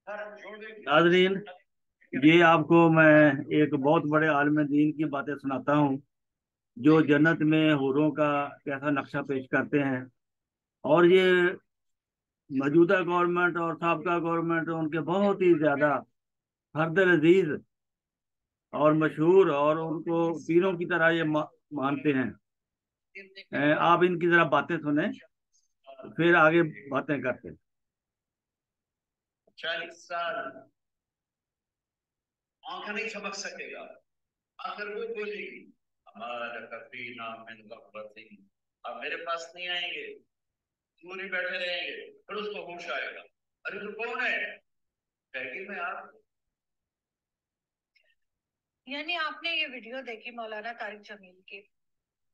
नाज़रीन, ये आपको मैं एक बहुत बड़े आलिम दीन की बातें सुनाता हूँ जो जन्नत में हूरों का कैसा नक्शा पेश करते हैं। और ये मौजूदा गवर्नमेंट और साबका गवर्नमेंट उनके बहुत ही ज्यादा हरदल अजीज और मशहूर और उनको पीरों की तरह ये मानते हैं। आप इनकी जरा बातें सुने, फिर आगे बातें करते हैं। 40 साल आंख नहीं झपक सकेगा, आखिर वो बोलेगी हमारा कफी नाम अब मेरे पास नहीं आएंगे, दूर ही बैठे रहेंगे। फिर उसको होश आएगा, अरे तो कौन है? कहेगी मैं आप। यानी आपने ये वीडियो देखी मौलाना तारिक जमील की।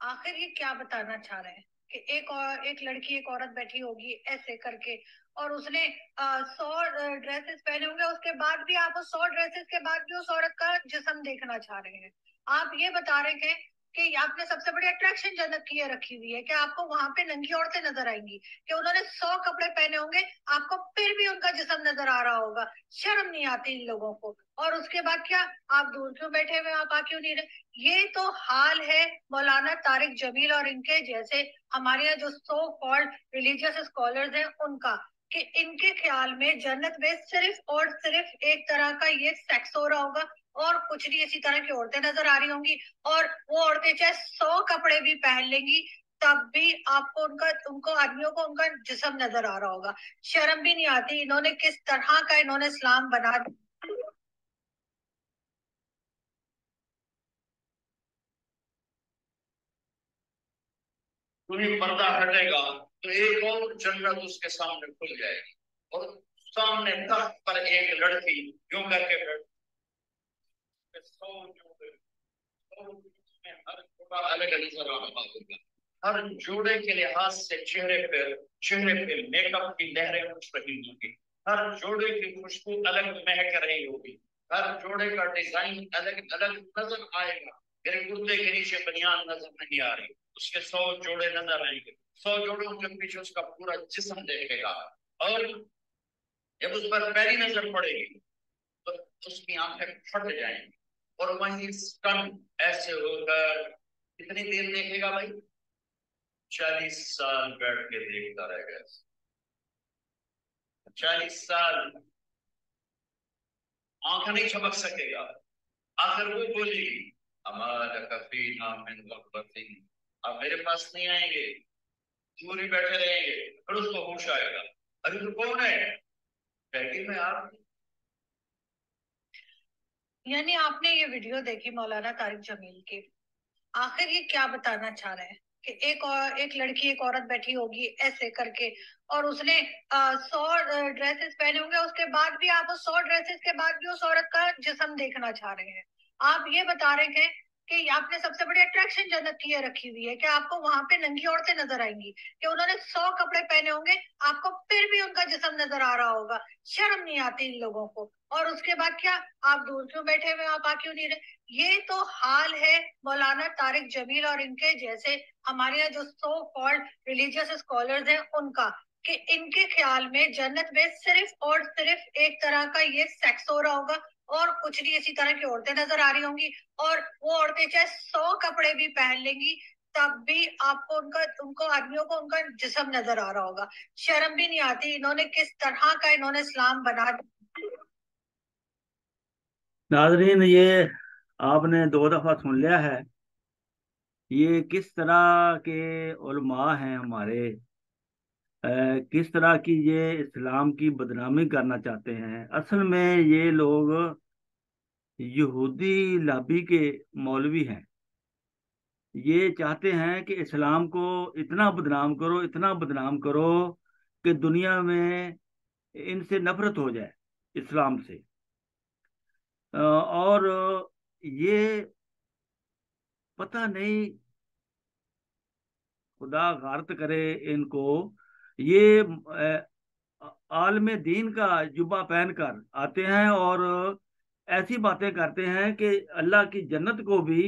आखिर ये क्या बताना चाह रहे हैं कि एक लड़की एक औरत बैठी होगी ऐसे करके, और उसने 100 ड्रेसेस पहने होंगे, उसके बाद भी आप उस 100 ड्रेसेस के बाद भी उस औरत का जिस्म देखना चाह रहे हैं। आप ये बता रहे हैं कि आपने सबसे बड़ी अट्रैक्शन जन्नत की ये रखी हुई है कि आपको वहां पे नंगी औरतें नजर आएंगी, कि उन्होंने 100 कपड़े पहने होंगे, आपको फिर भी उनका जिस्म नजर आ रहा होगा। शर्म नहीं आती इन लोगों को। और उसके बाद क्या, आप दूर क्यों बैठे हुए, आप आ क्यों नहीं रहे? ये तो हाल है मौलाना तारिक जमील और इनके जैसे हमारे यहाँ जो सो कॉल्ड रिलीजियस स्कॉलर्स हैं उनका, कि इनके ख्याल में जन्नत में सिर्फ और सिर्फ एक तरह का ये सेक्स हो रहा होगा और कुछ नहीं, इसी तरह की औरतें नजर आ रही होंगी। और वो औरतें चाहे 100 कपड़े भी पहन लेंगी, तब भी आपको उनका उनको आदमियों को उनका जिस्म नजर आ रहा होगा। शर्म भी नहीं आती, इन्होंने किस तरह का इन्होंने इस्लाम बना दिया। तुम्हें पर्दा हटेगा तो एक और जन्नत उसके सामने खुल जाएगी, और सामने तख्त पर एक लड़की यूं करके बैठ, 100 जोड़े, 100 में हर जोड़ा अलग नजर आ रहा होगा। हर जोड़े के लिहाज से चेहरे पे मेकअप की लहरें उठ रही होंगी। हर जोड़े की खुशबू अलग महक रही होगी। हर जोड़े का डिजाइन अलग अलग नजर आएगा। मेरे कुर्ते के नीचे बनियान नजर नहीं आ रही, उसके 100 जोड़े नजर आएंगे। 100 जोड़ों के पीछे उसका पूरा जिस्म देखेगा। और जब उस पर पहली नजर पड़ेगी तो उसकी आंखें फट जाएंगी, और वहीं स्टन ऐसे होकर कितनी देर देखेगा भाई? 40 साल बैठ के देखता रह गया। 40 साल आंख नहीं झपक सकेगा, आखिर वो बोलेगी हमारा कफी नाम अब मेरे पास नहीं आएंगे, दूर ही बैठे रहेंगे। फिर उसको होश आएगा, अरे तो कौन है? कहेगी मैं आप। यानी आपने ये वीडियो देखी मौलाना तारिक जमील की। आखिर ये क्या बताना चाह रहे हैं कि एक लड़की एक औरत बैठी होगी ऐसे करके, और उसने 100 ड्रेसेस पहने होंगे, उसके बाद भी आप उस 100 ड्रेसेस के बाद भी उस औरत का जिस्म देखना चाह रहे हैं। आप ये बता रहे हैं कि आपने सबसे बड़ी अट्रैक्शन जन्नत की ये रखी हुई है कि आपको वहां पे नंगी औरतें नजर आएंगी, कि उन्होंने 100 कपड़े पहने होंगे, आपको फिर भी उनका जिस्म नजर आ रहा होगा। शर्म नहीं आती इन लोगों को। और उसके बाद क्या, आप दूर क्यों बैठे हुए, आप आ क्यों नहीं रहे? ये तो हाल है मौलाना तारिक जमील और इनके जैसे हमारे यहाँ जो सो कॉल्ड रिलीजियस स्कॉलर्स हैं उनका, कि इनके ख्याल में जन्नत में सिर्फ और सिर्फ एक तरह का ये सेक्स हो रहा होगा और कुछ नहीं, इसी तरह की औरतें नजर आ रही होंगी। और वो औरतें चाहे 100 कपड़े भी पहन लेंगी, तब भी आपको उनका उनको आदमियों को उनका जिस्म नजर आ रहा होगा। शर्म भी नहीं आती, इन्होंने किस तरह का इन्होंने इस्लाम बना दिया। नाजरीन, ये आपने 2 दफा सुन लिया है। ये किस तरह के उलमा हैं हमारे, किस तरह की ये इस्लाम की बदनामी करना चाहते हैं। असल में ये लोग यहूदी लाबी के मौलवी हैं। ये चाहते हैं कि इस्लाम को इतना बदनाम करो, इतना बदनाम करो कि दुनिया में इनसे नफरत हो जाए, इस्लाम से। और ये पता नहीं, खुदा गारत करे इनको। ये आलम दीन का जुब्बा पहनकर आते हैं और ऐसी बातें करते हैं कि अल्लाह की जन्नत को भी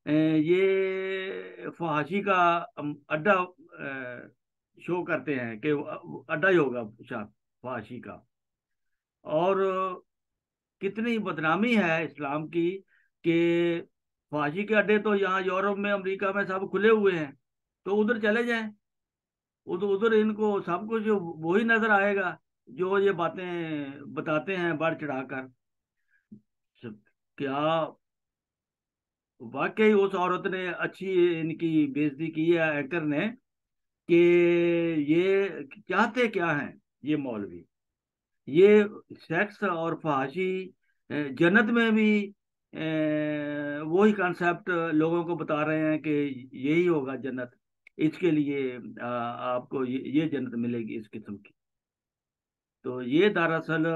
ये फहाशी का अड्डा शो करते हैं कि अड्डा ही होगा शायद फहाशी का। और कितनी बदनामी है इस्लाम की कि फांसी के अड्डे तो यहाँ यूरोप में, अमेरिका में सब खुले हुए हैं, तो उधर चले जाएं। उधर उधर इनको सब कुछ वही नजर आएगा जो ये बातें बताते हैं बढ़ चढ़ाकर। क्या वाकई उस औरत ने अच्छी इनकी बेइज्जती की है, एंकर ने, कि ये चाहते क्या हैं ये मौलवी। ये सेक्स और फहाशी जन्नत में भी वही कॉन्सेप्ट लोगों को बता रहे हैं कि यही होगा जन्नत, इसके लिए आपको ये जन्नत मिलेगी इस किस्म की। तो ये दरअसल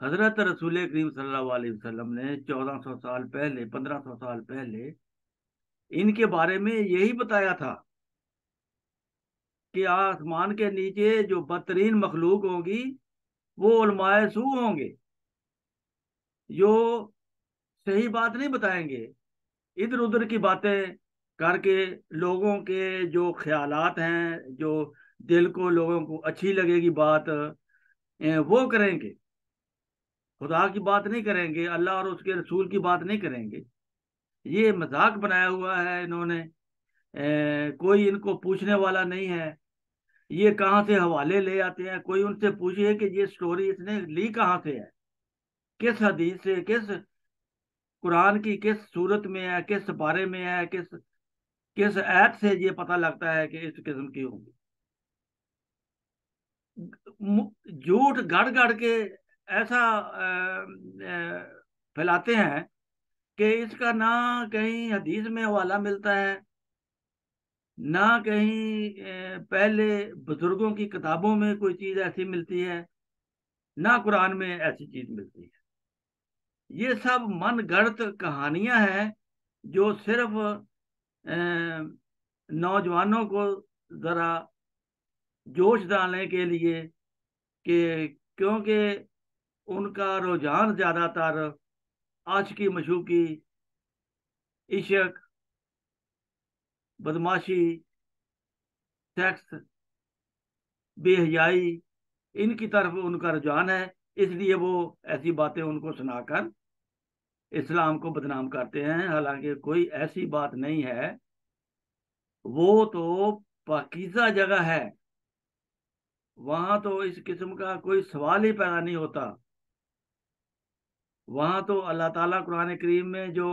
हजरत रसूल करीम सल्लल्लाहु अलैहि वसल्लम ने 1400 साल पहले, 1500 साल पहले इनके बारे में यही बताया था कि आसमान के नीचे जो बदतरीन मखलूक होगी वो उलमाए सू होंगे, जो सही बात नहीं बताएंगे, इधर उधर की बातें करके लोगों के जो ख्यालात हैं, जो दिल को, लोगों को अच्छी लगेगी बात, वो करेंगे। खुदा की बात नहीं करेंगे, अल्लाह और उसके रसूल की बात नहीं करेंगे। ये मजाक बनाया हुआ है इन्होंने। कोई इनको पूछने वाला नहीं है। ये कहाँ से हवाले ले आते हैं, कोई उनसे पूछिए कि ये स्टोरी इसने ली कहाँ से है, किस हदीस से, किस कुरान की किस सूरत में है, किस पारे में है, किस ऐप से ये पता लगता है कि इस किस्म की होंगी। झूठ गढ़ गढ़ के ऐसा फैलाते हैं कि इसका ना कहीं हदीस में हवाला मिलता है, ना कहीं पहले बुजुर्गों की किताबों में कोई चीज ऐसी मिलती है, ना कुरान में ऐसी चीज मिलती है। ये सब मन गढ़ंत कहानियां हैं जो सिर्फ नौजवानों को जरा जोश डालने के लिए, कि क्योंकि उनका रुझान ज्यादातर आशिकी मशूकी, इश्क, बदमाशी, सेक्स, बेहयाई, इनकी तरफ उनका रुझान है। इसलिए वो ऐसी बातें उनको सुनाकर इस्लाम को बदनाम करते हैं, हालांकि कोई ऐसी बात नहीं है। वो तो पाकीज़ा जगह है, वहां तो इस किस्म का कोई सवाल ही पैदा नहीं होता। वहां तो अल्लाह ताला कुरान करीम में जो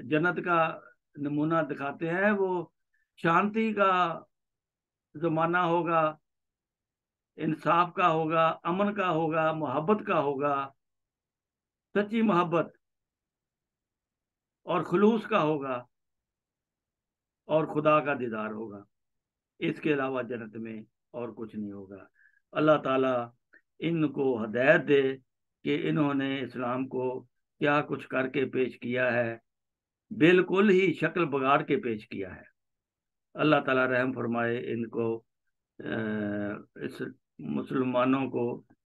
जन्नत का नमूना दिखाते हैं, वो शांति का जमाना होगा, इंसाफ का होगा, अमन का होगा, मोहब्बत का होगा, सच्ची मोहब्बत और खुलूस का होगा, और खुदा का दीदार होगा। इसके अलावा जन्नत में और कुछ नहीं होगा। अल्लाह ताला इनको हदायत दे कि इन्होंने इस्लाम को क्या कुछ करके पेश किया है, बिल्कुल ही शक्ल बिगाड़ के पेश किया है। अल्लाह ताला रहम फरमाए इनको, इस मुसलमानों को